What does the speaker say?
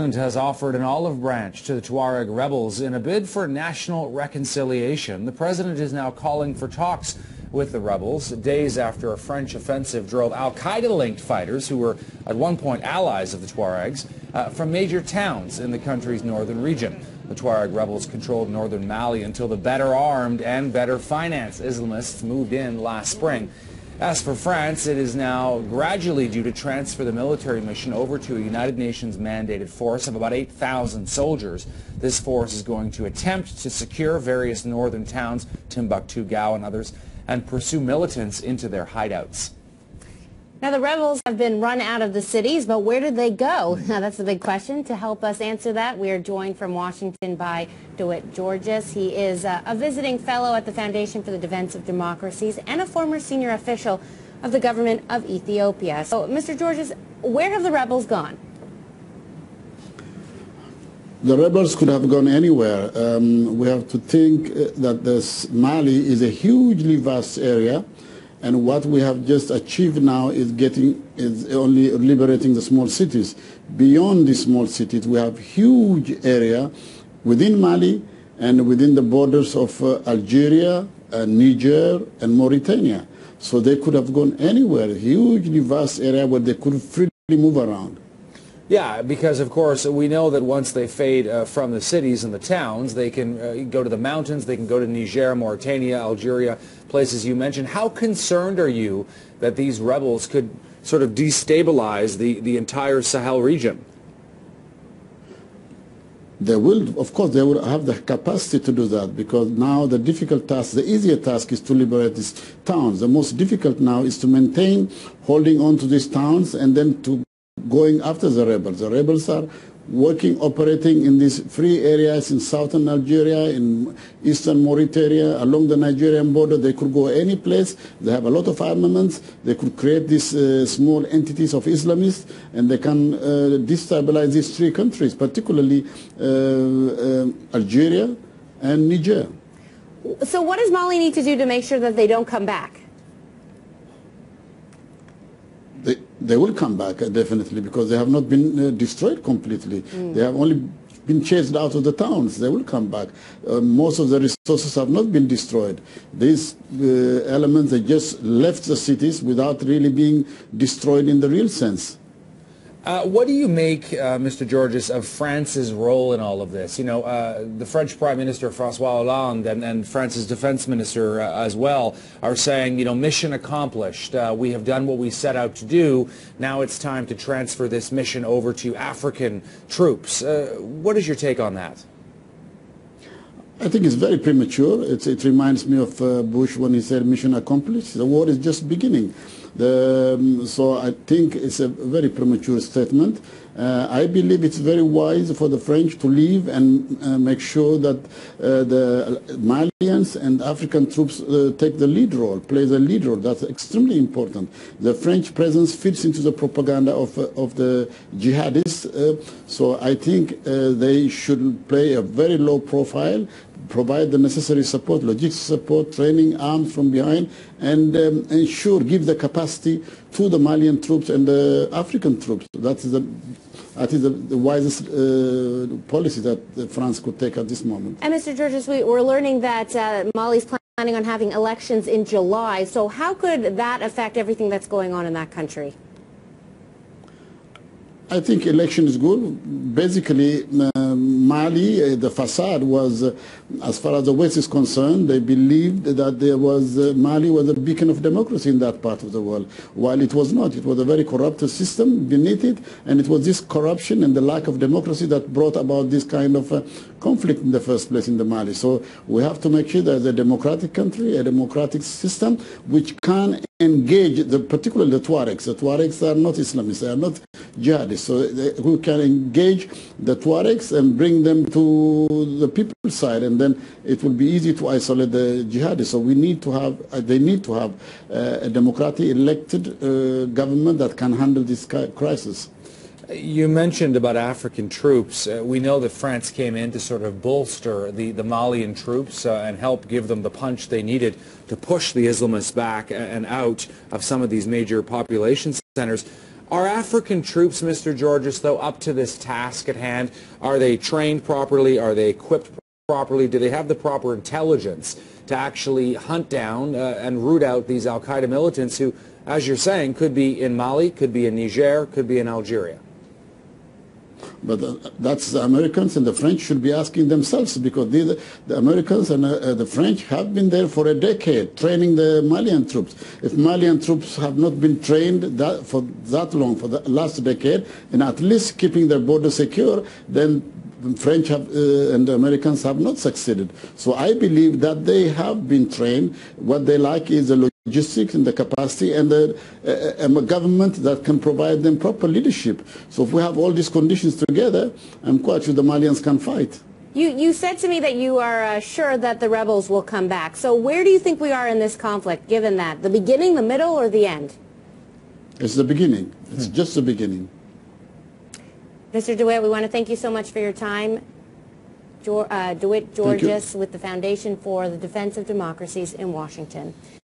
Has offered an olive branch to the Tuareg rebels in a bid for national reconciliation. The president is now calling for talks with the rebels days after a French offensive drove al-Qaeda-linked fighters, who were at one point allies of the Tuaregs, from major towns in the country's northern region. The Tuareg rebels controlled northern Mali until the better armed and better financed Islamists moved in last spring. As for France, it is now gradually due to transfer the military mission over to a United Nations mandated force of about 8,000 soldiers. This force is going to attempt to secure various northern towns, Timbuktu, Gao, and others, and pursue militants into their hideouts. Now, the rebels have been run out of the cities, but where did they go? Now, that's the big question. To help us answer that, we are joined from Washington by Dawit Giorgis. He is a visiting fellow at the Foundation for the Defense of Democracies and a former senior official of the government of Ethiopia. So, Mr. Giorgis, where have the rebels gone? The rebels could have gone anywhere. We have to think that Mali is a hugely vast area. And what we have just achieved now is only liberating the small cities. Beyond the small cities, we have huge area within Mali and within the borders of Algeria, Niger, and Mauritania. So they could have gone anywhere, a hugely vast area where they could freely move around. Yeah, because of course we know that once they fade from the cities and the towns, they can go to the mountains, they can go to Niger, Mauritania, Algeria, places you mentioned. How concerned are you that these rebels could sort of destabilize the entire Sahel region? They will, of course, they will have the capacity to do that, because now the difficult task, the easier task is to liberate these towns. The most difficult now is to maintain holding on to these towns and then to going after the rebels. The rebels are operating in these free areas in southern Algeria, in eastern Mauritania, along the Nigerian border. They could go any place. They have a lot of armaments. They could create these small entities of Islamists, and they can destabilize these three countries, particularly Algeria and Niger. So what does Mali need to do to make sure that they don't come back? They will come back, definitely, because they have not been destroyed completely. They have only been chased out of the towns. They will come back. Most of the resources have not been destroyed. These elements, they just left the cities without really being destroyed in the real sense. What do you make, Mr. Giorgis, of France's role in all of this? You know, the French Prime Minister, François Hollande, and France's Defense Minister as well are saying, you know, mission accomplished. We have done what we set out to do. Now it's time to transfer this mission over to African troops. What is your take on that? I think it's very premature. It reminds me of Bush when he said mission accomplished. The war is just beginning. So I think it's a very premature statement. I believe it's very wise for the French to leave and make sure that the Malians and African troops take the lead role, play the lead role. That's extremely important. The French presence fits into the propaganda of the jihadists. So I think they should play a very low profile, provide the necessary support, logistic support, training, arms from behind, and ensure, give the capacity to the Malian troops and the African troops. That is the wisest policy that France could take at this moment. And Mr. Giorgis, we're learning that Mali's planning on having elections in July. So how could that affect everything that's going on in that country? I think election is good. Basically, Mali, the facade was, as far as the West is concerned, they believed that Mali was a beacon of democracy in that part of the world, while it was not. It was a very corrupt system beneath it, and it was this corruption and the lack of democracy that brought about this kind of conflict in the first place in the Mali. So we have to make sure there's a democratic country, a democratic system, which can engage, particularly the Tuaregs. The Tuaregs are not Islamists, they are not jihadists. So who can engage the Tuaregs and bring them to the people's side, and then it will be easy to isolate the jihadists. So we need to have, they need to have a democratic elected government that can handle this crisis. You mentioned about African troops. We know that France came in to sort of bolster the Malian troops and help give them the punch they needed to push the Islamists back and out of some of these major population centers. Are African troops, Mr. Giorgis, though, up to this task at hand? Are they trained properly? Are they equipped properly? Do they have the proper intelligence to actually hunt down and root out these al-Qaeda militants who, as you're saying, could be in Mali, could be in Niger, could be in Algeria? But that's the Americans and the French should be asking themselves, because the Americans and the French have been there for a decade training the Malian troops. If Malian troops have not been trained for that long, for the last decade, and at least keeping their border secure, then the French and the Americans have not succeeded. So I believe that they have been trained. What they like is the logistics and the capacity and a government that can provide them proper leadership. So if we have all these conditions together, I'm quite sure the Malians can fight. You said to me that you are sure that the rebels will come back. So where do you think we are in this conflict, given that? The beginning, the middle, or the end? It's the beginning. It's just the beginning. Mr. Dawit, we want to thank you so much for your time. Dawit Giorgis with the Foundation for the Defense of Democracies in Washington.